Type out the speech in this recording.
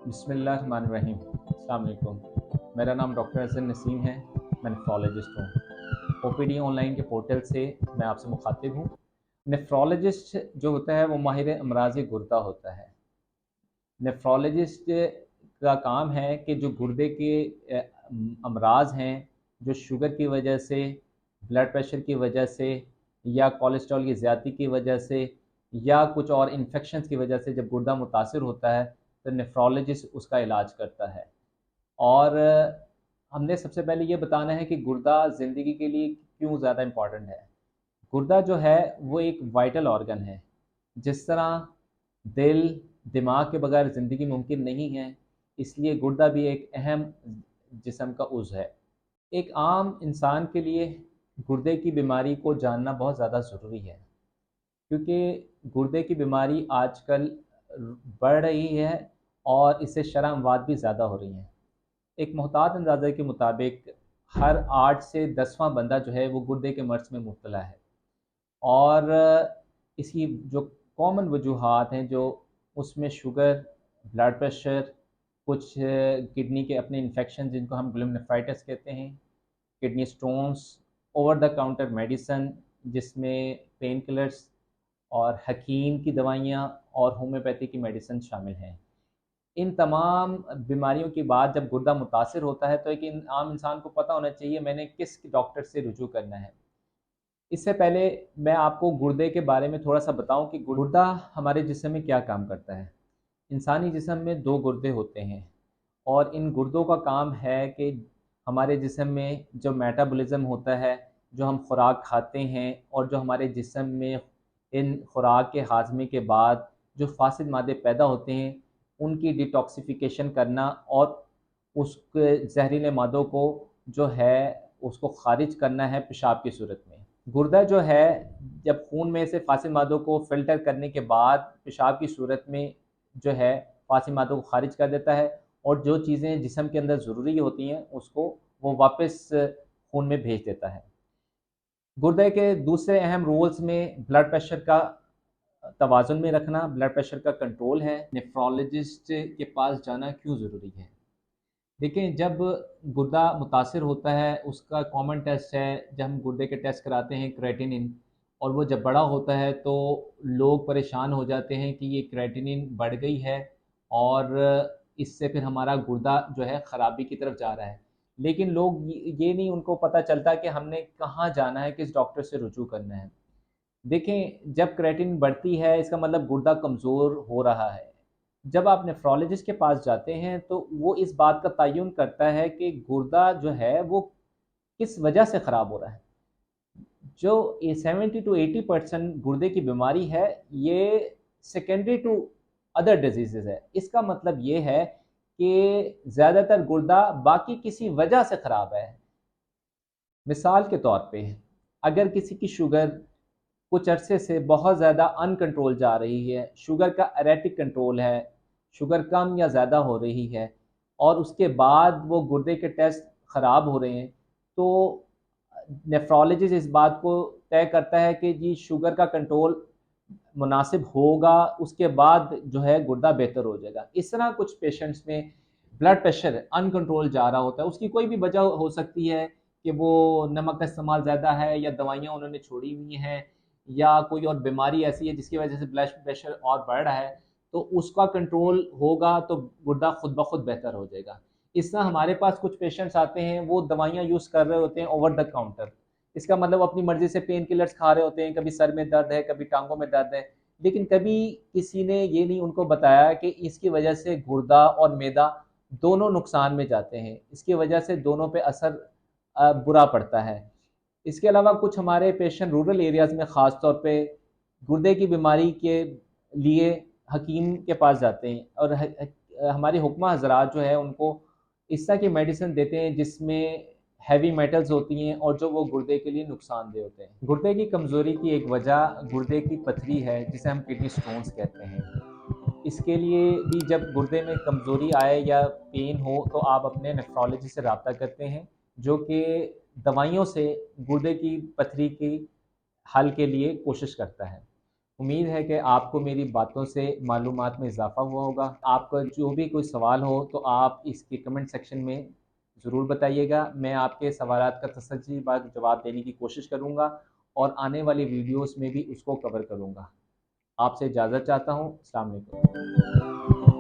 बिस्मिल्लाहिर्रहमानिर्रहीम। अस्सलाम वालेकुम। मेरा नाम डॉक्टर हसन नसीम है। मैं नेफ्रोलॉजिस्ट हूँ। ओपीडी ऑनलाइन के पोर्टल से मैं आपसे मुखातिब हूँ। नेफ्रोलॉजिस्ट जो होता है वो माहिर अमराज़ गुर्दा होता है। नेफ्रोलॉजिस्ट का काम है कि जो गुर्दे के अमराज हैं, जो शुगर की वजह से, ब्लड प्रेशर की वजह से या कोलेस्ट्रॉल की ज़्यादती की वजह से या कुछ और इन्फेक्शंस की वजह से जब गुर्दा मुतासिर होता है तो नेफ्रोलॉजिस्ट उसका इलाज करता है। और हमने सबसे पहले ये बताना है कि गुर्दा ज़िंदगी के लिए क्यों ज़्यादा इम्पॉर्टेंट है। गुर्दा जो है वो एक वाइटल ऑर्गन है। जिस तरह दिल, दिमाग के बगैर ज़िंदगी मुमकिन नहीं है, इसलिए गुर्दा भी एक अहम जिस्म का उज़्व है। एक आम इंसान के लिए गुर्दे की बीमारी को जानना बहुत ज़्यादा ज़रूरी है, क्योंकि गुर्दे की बीमारी आजकल बढ़ रही है और इससे शरह अमवात भी ज़्यादा हो रही हैं। एक मोहतात अंदाज़े के मुताबिक हर 8 से 10वां बंदा जो है वो गुर्दे के मर्ज़ में मुब्तला है। और इसकी जो कॉमन वजूहात हैं जो उसमें शुगर, ब्लड प्रेशर, कुछ किडनी के अपने इन्फेक्शन जिनको हम ग्लोमेरुलनेफ्राइटिस कहते हैं, kidney stones, over the counter medicine जिसमें पेन किलर्स और हकीम की दवाइयाँ और होम्योपैथी की मेडिसिन शामिल हैं। इन तमाम बीमारियों के बाद जब गुर्दा मुतासिर होता है तो एक आम इंसान को पता होना चाहिए मैंने किस डॉक्टर से रुजू करना है। इससे पहले मैं आपको गुर्दे के बारे में थोड़ा-सा बताऊँ कि गुर्दा हमारे जिस्म में क्या काम करता है। इंसानी जिस्म में 2 गुर्दे होते हैं और इन गुर्दों का काम है कि हमारे जिस्म में जो मेटाबॉलिज़्म होता है, जो हम खुराक खाते हैं और जो हमारे जिस्म में इन खुराक के हाज़मे के बाद जो फ़ासिद मादे पैदा होते हैं, उनकी डिटॉक्सिफ़िकेशन करना और उस ज़हरीले मादों को जो है उसको ख़ारिज करना है पेशाब की सूरत में। गुर्दा जो है जब खून में से फ़ासिद मादों को फ़िल्टर करने के बाद पेशाब की सूरत में जो है फ़ासिद मादों को ख़ारिज कर देता है और जो चीज़ें जिस्म के अंदर ज़रूरी होती हैं उसको वो वापस खून में भेज देता है। गुर्दे के दूसरे अहम रोल्स में ब्लड प्रेशर का तवाज़ुन में रखना, ब्लड प्रेशर का कंट्रोल है। नेफ्रोलॉजिस्ट के पास जाना क्यों ज़रूरी है? देखिए, जब गुर्दा मुतासिर होता है उसका कॉमन टेस्ट है, जब हम गुर्दे के टेस्ट कराते हैं क्रेटिनिन, और वो जब बड़ा होता है तो लोग परेशान हो जाते हैं कि ये क्रेटिनिन बढ़ गई है और इससे फिर हमारा गुर्दा जो है ख़राबी की तरफ जा रहा है। लेकिन लोग ये नहीं उनको पता चलता कि हमने कहाँ जाना है, किस डॉक्टर से रुजू करना है। देखें, जब क्रेटिनिन बढ़ती है इसका मतलब गुर्दा कमज़ोर हो रहा है। जब आप नेफ्रोलॉजिस्ट के पास जाते हैं तो वो इस बात का तयन करता है कि गुर्दा जो है वो किस वजह से ख़राब हो रहा है। जो 70 टू 80% गुर्दे की बीमारी है ये सेकेंडरी टू अदर डिजीज़ेज़ है। इसका मतलब ये है कि ज़्यादातर गुर्दा बाकी किसी वजह से ख़राब है। मिसाल के तौर पे अगर किसी की शुगर कुछ अरसे से बहुत ज़्यादा अनकंट्रोल जा रही है, शुगर का एरेटिक कंट्रोल है, शुगर कम या ज़्यादा हो रही है और उसके बाद वो गुर्दे के टेस्ट ख़राब हो रहे हैं, तो नेफ्रोलॉजिस्ट इस बात को तय करता है कि जी शुगर का कंट्रोल मुनासिब होगा, उसके बाद जो है गुर्दा बेहतर हो जाएगा। इस तरह कुछ पेशेंट्स में ब्लड प्रेशर अनकंट्रोल जा रहा होता है, उसकी कोई भी वजह हो सकती है कि वो नमक का इस्तेमाल ज़्यादा है या दवाइयाँ उन्होंने छोड़ी हुई हैं या कोई और बीमारी ऐसी है जिसकी वजह से ब्लड प्रेशर और बढ़ रहा है, तो उसका कंट्रोल होगा तो गुर्दा खुद ब खुद बेहतर हो जाएगा। इस तरह हमारे पास कुछ पेशेंट्स आते हैं, वो दवाइयाँ यूज़ कर रहे होते हैं ओवर द काउंटर। इसका मतलब अपनी मर्ज़ी से पेन किलर्स खा रहे होते हैं, कभी सर में दर्द है, कभी टाँगों में दर्द है, लेकिन कभी किसी ने ये नहीं उनको बताया कि इसकी वजह से गुर्दा और मैदा दोनों नुकसान में जाते हैं। इसकी वजह से दोनों पे असर बुरा पड़ता है। इसके अलावा कुछ हमारे पेशेंट रूरल एरियाज़ में ख़ास तौर पे गुर्दे की बीमारी के लिए हकीम के पास जाते हैं और हमारे हुक्मा हज़रात जो है उनको इस तरह की मेडिसिन देते हैं जिसमें हैवी मेटल्स होती हैं और जो वो गुर्दे के लिए नुकसानदेह होते हैं। गुर्दे की कमज़ोरी की एक वजह गुर्दे की पथरी है जिसे हम किडनी स्टोन्स कहते हैं। इसके लिए भी जब गुर्दे में कमज़ोरी आए या पेन हो तो आप अपने नेफ्रोलॉजिस्ट से रब्ता करते हैं, जो कि दवाइयों से गुर्दे की पथरी की हल के लिए कोशिश करता है। उम्मीद है कि आपको मेरी बातों से मालूमात में इजाफ़ा हुआ होगा। आपका जो भी कोई सवाल हो तो आप इसके कमेंट सेक्शन में ज़रूर बताइएगा। मैं आपके सवालात का तसल्ली बाद जवाब देने की कोशिश करूँगा और आने वाली वीडियोज़ में भी उसको कवर करूँगा। आपसे इजाज़त चाहता हूँ। अस्सलाम वालेकुम।